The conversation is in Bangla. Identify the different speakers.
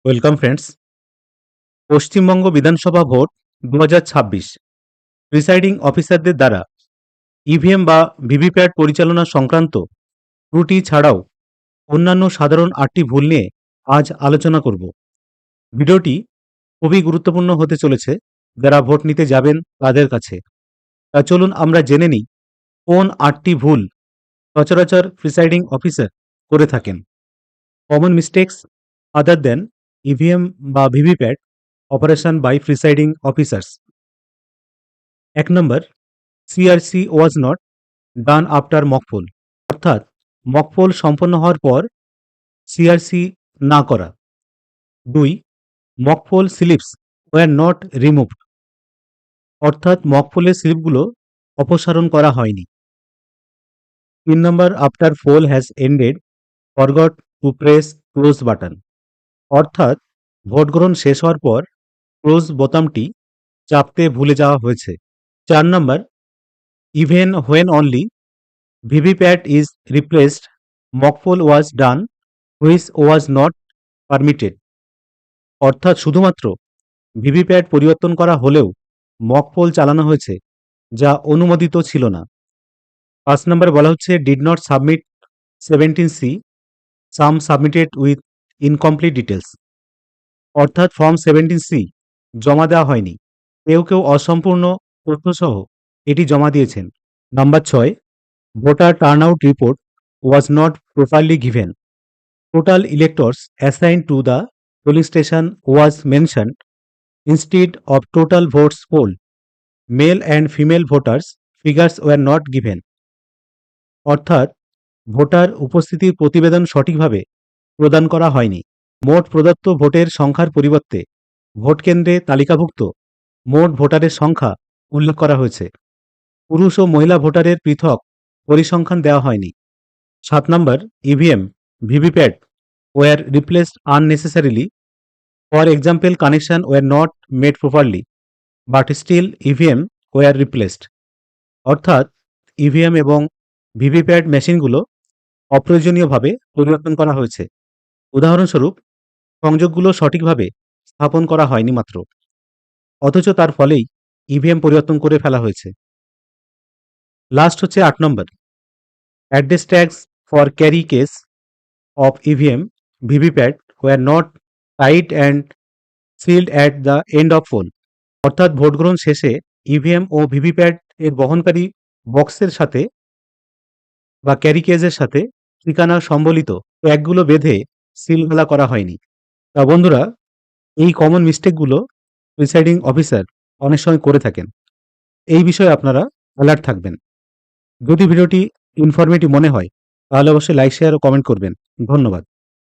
Speaker 1: Welcome friends. পশ্চিমবঙ্গ বিধানসভা ভোট 2026 প্রিসাইডিং অফিসারদের দ্বারা ইভিএম বা ভিভিপ্যাট পরিচালনা সংক্রান্ত ত্রুটি ছাড়াও অন্যান্য সাধারণ 8টি ভুল নিয়ে আজ আলোচনা করব। ভিডিওটি খুবই গুরুত্বপূর্ণ হতে চলেছে যারা ভোট নিতে যাবেন তাদের কাছে। তা চলুন আমরা জেনে নিই কোন 8টি ভুল সচরাচর প্রিসাইডিং অফিসার করে থাকেন। Common mistakes other than EVM বা VVPAT operation by presiding officers. 1 number, CRC was not done after mock poll, অর্থাৎ মকপোল সম্পন্ন হওয়ার পর সিআরসি না করা। 2, mock poll slips were not removed, অর্থাৎ মকপোলের স্লিপগুলো অপসারণ করা হয়নি। 3 number, after poll has ended forgot to press close button, অর্থাৎ ভোট গ্রহণ শেষ হওয়ার পর ক্লোজ বোতামটি চাপতে ভুলে যাওয়া হয়েছে। 4 number, even when only VVPAT is replaced mock poll was done which was not permitted, অর্থাৎ শুধুমাত্র ভিভিপ্যাট পরিবর্তন করা হলেও মকপোল চালানো হয়েছে যা অনুমোদিত ছিল না। 5 নম্বর বলা হচ্ছে did not submit 17C, some submitted with incomplete details, অর্থাৎ ফর্ম 17C জমা দেওয়া হয়নি, কেউ কেউ অসম্পূর্ণ তথ্যসহ এটি জমা দিয়েছেন। Number 6, voter turnout report was not properly given, total electors assigned to the polling station was mentioned instead of total votes poll, male and female voters figures were not given, অর্থাৎ ভোটার উপস্থিতির প্রতিবেদন সঠিকভাবে প্রদান করা হয়নি। মোট প্রদত্ত ভোটের সংখ্যার পরিবর্তে ভোট কেন্দ্রে তালিকাভুক্ত মোট ভোটারের সংখ্যা উল্লেখ করা হয়েছে। পুরুষ ও মহিলা ভোটারের পৃথক পরিসংখ্যান দেওয়া হয়নি। 7 number, EVM VVPAT were replaced unnecessarily, for example connection were not made properly but still EVM were replaced, অর্থাৎ ইভিএম এবং ভিভিপ্যাট মেশিনগুলো অপ্রয়োজনীয়ভাবে পরিবর্তন করা হয়েছে। উদাহরণস্বরূপ সংযোগগুলো সঠিকভাবে স্থাপন করা হয়নি মাত্র, অথচ তার ফলেই ইভিএম পরিবর্তন করে ফেলা হয়েছে। লাস্ট হচ্ছে 8 number, address tags for carry case of EVM VVPAT were not tight and sealed at the end of poll, অর্থাৎ ভোট গ্রহণ শেষে ইভিএম ও ভিভিপ্যাট এর বহনকারী বক্সের সাথে বা ক্যারি কেজের সাথে ঠিকানা সম্বলিত ট্যাগগুলো বেঁধে সিলগালা করা হয়নি। তা বন্ধুরা, এই কমন মিস্টেকগুলো প্রিসাইডিং অফিসার অনেক সময় করে থাকেন, এই বিষয়ে আপনারা অ্যালার্ট থাকবেন। যদি ভিডিওটি ইনফরমেটিভ মনে হয় তাহলে অবশ্যই লাইক শেয়ার ও কমেন্ট করবেন। ধন্যবাদ।